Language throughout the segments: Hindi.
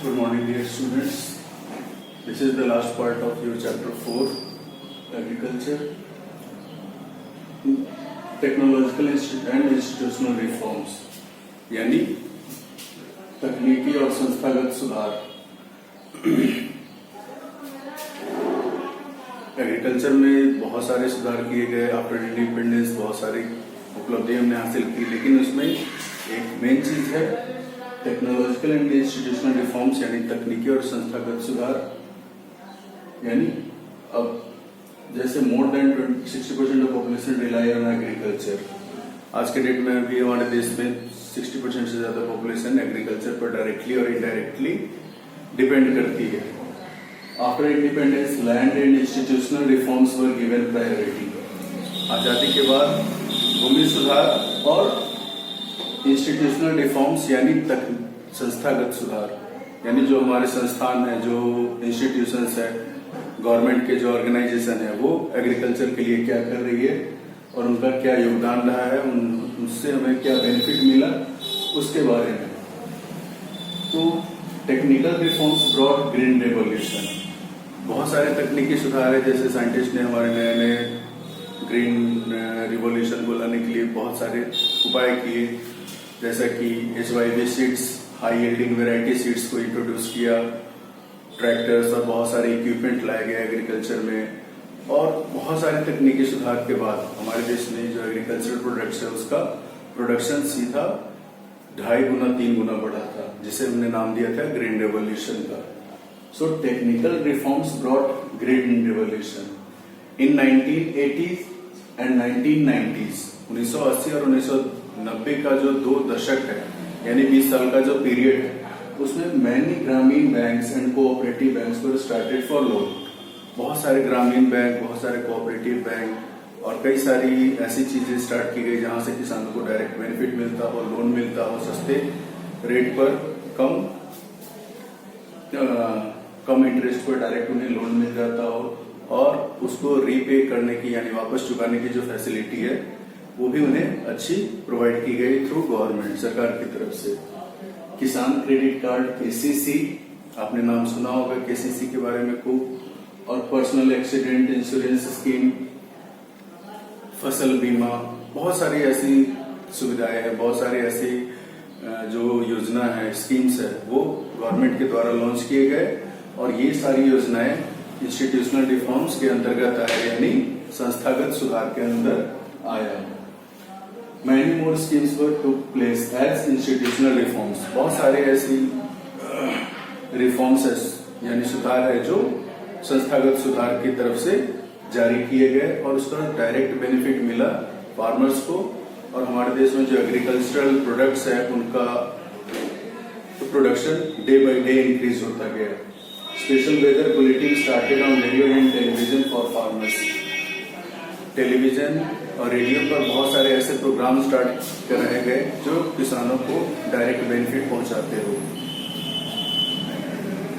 Good morning, dear students. This is the last part of your chapter 4, Agriculture, Technological and Institutional Reforms, यानी तकनीकी और संस्थागत सुधार। एग्रीकल्चर में बहुत सारे सुधार किए गए। आफ्टर इंडिपेंडेंस बहुत सारी उपलब्धियां हमने हासिल की, लेकिन उसमें एक मेन चीज है टेक्नोलॉजिकल एंड इंस्टीट्यूशनल रिफॉर्म्स, यानी तकनीकी और संस्थागत सुधार। यानी अब जैसे more than 60% of population rely on agriculture. आज के डेट में अभी हमारे देश में 60% से ज्यादा पॉपुलेशन एग्रीकल्चर पर डायरेक्टली और इनडायरेक्टली डिपेंड करती है। After independence land and institutional reforms were given priority. आजादी के बाद भूमि सुधार और इंस्टीट्यूशनल रिफॉर्म्स यानी संस्थागत सुधार, यानी जो हमारे संस्थान है, जो इंस्टीट्यूशंस है, गवर्नमेंट के जो ऑर्गेनाइजेशन है, वो एग्रीकल्चर के लिए क्या कर रही है और उनका क्या योगदान रहा है, उससे हमें क्या बेनिफिट मिला, उसके बारे में। तो technical reforms brought green revolution. बहुत सारे तकनीकी सुधार है, जैसे साइंटिस्ट ने हमारे नए नए ग्रीन रिवोल्यूशन को लाने के लिए बहुत सारे उपाय किए, जैसा कि HYV seeds, high yielding variety seeds को इंट्रोड्यूस किया, ट्रैक्टर्स और बहुत सारे इक्विपमेंट लाए गए एग्रीकल्चर में। और बहुत सारे तकनीकी सुधार के बाद हमारे देश में जो एग्रीकल्चर प्रोडक्ट्स है, उसका प्रोडक्शन सीधा 2.5 गुना 3 गुना बढ़ा था, जिसे हमने नाम दिया था ग्रीन रेवोल्यूशन का। So technical reforms brought green revolution in 1980s and 1990s। 1980 और 1990 का जो 2 दशक है, यानी 20 साल का जो पीरियड है, उसमें मैनी ग्रामीण banks and cooperative banks were started for loan. बहुत सारे ग्रामीण बैंक, बहुत सारे कोऑपरेटिव बैंक और कई सारी ऐसी चीजें स्टार्ट की गई जहां से किसानों को डायरेक्ट बेनिफिट मिलता हो, लोन मिलता हो, सस्ते रेट पर, कम इंटरेस्ट पर डायरेक्ट उन्हें लोन मिल जाता हो, और उसको रीपे करने की यानी वापस चुकाने की जो फैसिलिटी है वो भी उन्हें अच्छी प्रोवाइड की गई थ्रू गवर्नमेंट, सरकार की तरफ से। किसान क्रेडिट कार्ड KCC, आपने नाम सुना होगा KCC के बारे में खूब, और पर्सनल एक्सीडेंट इंश्योरेंस स्कीम, फसल बीमा, बहुत सारी ऐसी सुविधाएं हैं, बहुत सारी ऐसी जो योजना है, स्कीम्स है, वो गवर्नमेंट के द्वारा लॉन्च किए गए। और ये सारी योजनाएं इंस्टीट्यूशनल रिफॉर्म्स के अंतर्गत आया, यानी संस्थागत सुधार के अंदर आया। Many more schemes were took place as institutional reforms। बहुत सारे ऐसी रिफॉर्म्स यानी सुधार है जो संस्थागत सुधार की तरफ से जारी किए गए, और उसका डायरेक्ट बेनिफिट मिला फार्मर्स को। और हमारे देश में जो एग्रीकल्चरल प्रोडक्ट्स है, उनका production day by day increase होता गया। Special weather bulletin started on radio and television for farmers. Television और रेडियो पर बहुत सारे ऐसे प्रोग्राम स्टार्ट कराए गए जो किसानों को डायरेक्ट बेनिफिट पहुंचाते हो।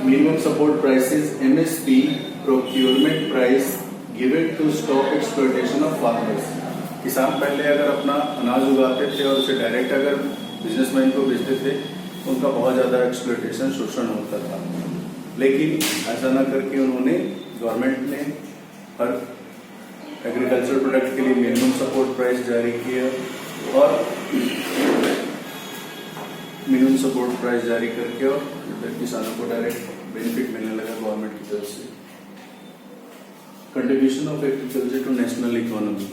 Minimum support prices MSP, procurement price given to stop exploitation of farmers. किसान पहले अगर अपना अनाज उगाते थे और उसे डायरेक्ट अगर बिजनेसमैन को बेचते थे, उनका बहुत ज्यादा एक्सप्लॉयटेशन, शोषण होता था। लेकिन ऐसा न करके उन्होंने, गवर्नमेंट ने हर एग्रीकल्चर प्रोडक्ट के लिए मिनिमम सपोर्ट प्राइस जारी किया, और मिनिमम सपोर्ट प्राइस जारी करके और किसानों को डायरेक्ट बेनिफिट मिलने लगा गवर्नमेंट की तरफ से। Contribution of agriculture to national economy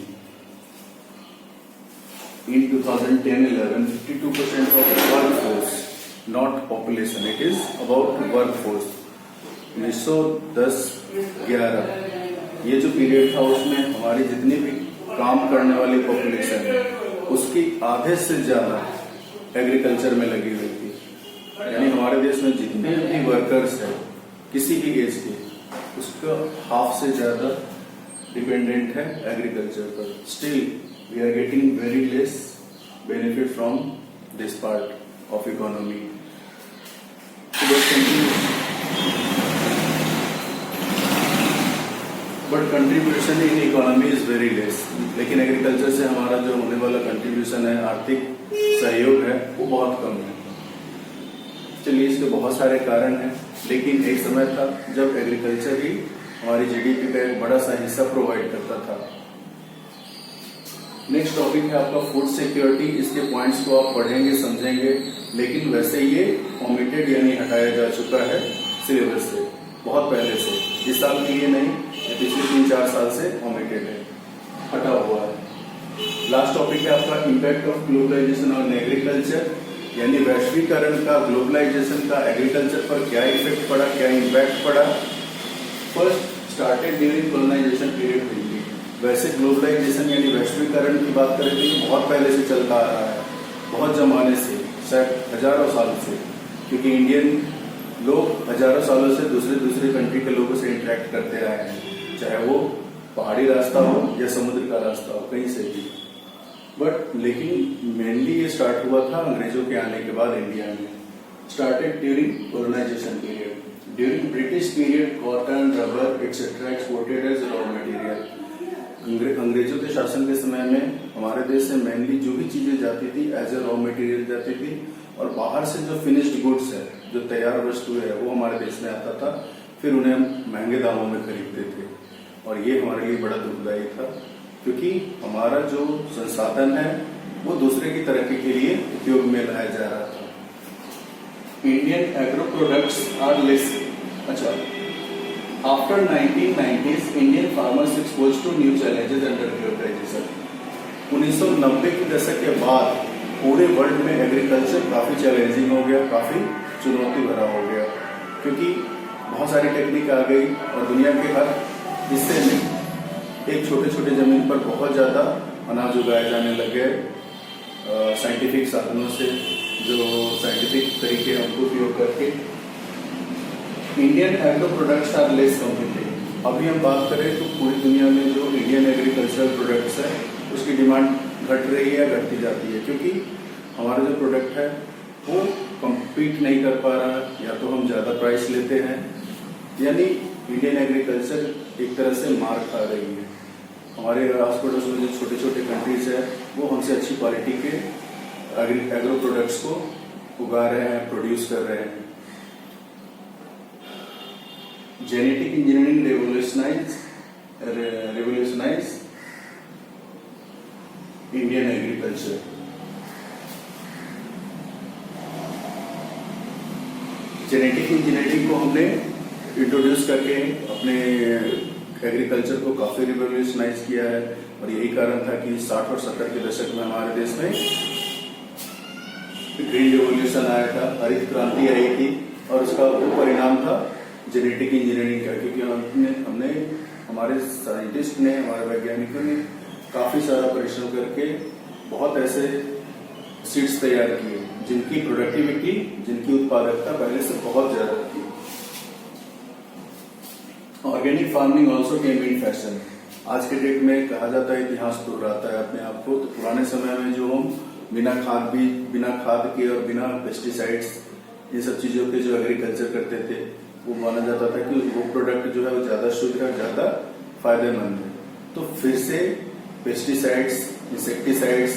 in 2010-11, 52% of workforce, not population, it is about workforce. 1910-11 ये जो पीरियड था, उसमें हमारी जितनी भी काम करने वाली पॉपुलेशन है, उसकी आधे से ज्यादा एग्रीकल्चर में लगी हुई थी। यानी हमारे देश में जितने भी वर्कर्स हैं किसी भी एज के, उसका हाफ से ज्यादा डिपेंडेंट है एग्रीकल्चर पर। Still we are getting very less benefit from this part of economy. But contribution in economy is very less. लेकिन एग्रीकल्चर से हमारा जो होने वाला कंट्रीब्यूशन है, आर्थिक सहयोग है, वो बहुत कम है। चलिए इसके बहुत सारे कारण हैं, लेकिन एक समय था जब एग्रीकल्चर ही हमारी जीडीपी का एक बड़ा सा हिस्सा प्रोवाइड करता था। नेक्स्ट टॉपिक है आपका फूड सिक्योरिटी। इसके पॉइंट्स को आप पढ़ेंगे समझेंगे, लेकिन वैसे ये ओमिटेड यानी हटाया जा चुका है सिलेबस से बहुत पहले से, इस साल के लिए नहीं, पिछले 3-4 साल से ओमिटेड है, हटा हुआ है। लास्ट टॉपिक है आपका impact of globalization on agriculture, यानी वैश्वीकरण का ग्लोबलाइजेशन का एग्रीकल्चर पर क्या इफेक्ट पड़ा, क्या इम्पैक्ट पड़ा। First started during colonization period में। वैसे ग्लोबलाइजेशन यानी वैश्वीकरण की बात करें तो ये बहुत पहले से चलता आ रहा है, बहुत जमाने से, शायद हजारों साल से, क्योंकि इंडियन लोग हजारों सालों से दूसरे कंट्री के लोगों से इंटरेक्ट करते आए हैं, चाहे वो पहाड़ी रास्ता हो या समुद्र का रास्ता हो, कहीं से भी। बट लेकिन मेनली ये स्टार्ट हुआ था अंग्रेजों के आने के बाद इंडिया में। Started during colonization period. During British period cotton, rubber etcetera exported as raw material. अंग्रेजों के शासन के समय में हमारे देश से मेनली जो भी चीजें जाती थी एज ए रॉ मटेरियल जाती थी, और बाहर से जो फिनिश्ड गुड्स है, जो तैयार वस्तु है, वो हमारे देश में आता था, फिर उन्हें हम महंगे दामों में खरीदते थे। और ये हमारे लिए बड़ा दुखदायी था, क्योंकि हमारा जो संसाधन है वो दूसरे की तरक्की के लिए उपयोग में लाया जा रहा था। Indian agro products are less. अच्छा, after 1990s Indian farmers expose to new challenges under globalisation. 1990 के दशक के बाद पूरे वर्ल्ड में एग्रीकल्चर काफी चैलेंजिंग हो गया, काफी चुनौती भरा हो गया, क्योंकि बहुत सारी टेक्निक आ गई और दुनिया के हर हिस्से में एक छोटे छोटे जमीन पर बहुत ज्यादा अनाज उगाए जाने लगे साइंटिफिक साधनों से, जो साइंटिफिक तरीके हैं उनको उपयोग करके। Indian agro products are less competitive. अभी हम बात करें तो पूरी दुनिया में जो इंडियन एग्रीकल्चरल प्रोडक्ट्स है उसकी डिमांड घट रही है, घटती जाती है, क्योंकि हमारा जो प्रोडक्ट है वो कम्पीट नहीं कर पा रहा, या तो हम ज्यादा प्राइस लेते हैं, यानी इंडियन एग्रीकल्चर एक तरह से मार खा रही है। हमारे आस पड़ोस में जो छोटे छोटे कंट्रीज है वो हमसे अच्छी क्वालिटी के एग्रो प्रोडक्ट्स को उगा रहे हैं, प्रोड्यूस कर रहे हैं। Genetic engineering revolutionise Indian agriculture. Genetic engineering को हमने इंट्रोड्यूस करके अपने एग्रीकल्चर को काफी रिवोल्यूशनाइज किया है, और यही कारण था कि 60 और 70 के दशक में हमारे देश में ग्रीन रिवोल्यूशन आया था, हरित क्रांति आई थी, और उसका वो परिणाम था जेनेटिक इंजीनियरिंग का, क्योंकि हमने हमारे साइंटिस्ट ने, हमारे वैज्ञानिकों ने काफी सारा परिश्रम करके बहुत ऐसे सीड्स तैयार किए जिनकी प्रोडक्टिविटी, जिनकी उत्पादकता पहले से बहुत ज्यादा थी। Organic farming also came in fashion. आज के डेट में कहा जाता है इतिहास दोहराता है अपने आप को, तो पुराने समय में जो हम बिना खाद के और बिना पेस्टिसाइड्स इन सब चीजों के जो एग्रीकल्चर करते थे, वो माना जाता था कि वो प्रोडक्ट जो है वो ज्यादा शुद्ध है, ज्यादा फायदेमंद है। तो फिर से पेस्टिसाइड्स, इंसेक्टिसाइड्स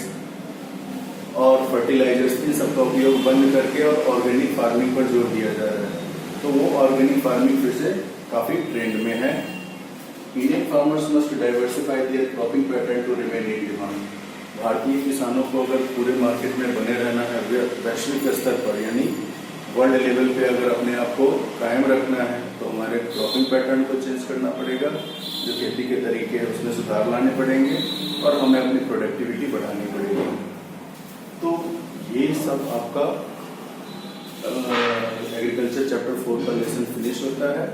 और फर्टिलाइजर्स इन सबका उपयोग बंद करके और ऑर्गेनिक फार्मिंग पर जोर दिया जा रहा है। तो वो ऑर्गेनिक फार्मिंग फिर से काफी ट्रेंड में है। Indian farmers must diversify their cropping pattern to remain in demand. भारतीय किसानों को अगर पूरे मार्केट में बने रहना है वैश्विक स्तर पर, यानी वर्ल्ड लेवल पे अगर अपने आप को कायम रखना है, तो हमारे क्रॉपिंग पैटर्न को चेंज करना पड़ेगा, जो खेती के तरीके हैं उसमें सुधार लाने पड़ेंगे, और हमें अपनी प्रोडक्टिविटी बढ़ानी पड़ेगी। तो ये सब आपका एग्रीकल्चर चैप्टर 4 का लेसन फिनिश होता है।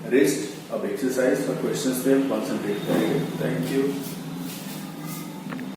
रेस्ट अब एक्सरसाइज और क्वेश्चंस पे हम कॉन्सेंट्रेट करेंगे। Thank you.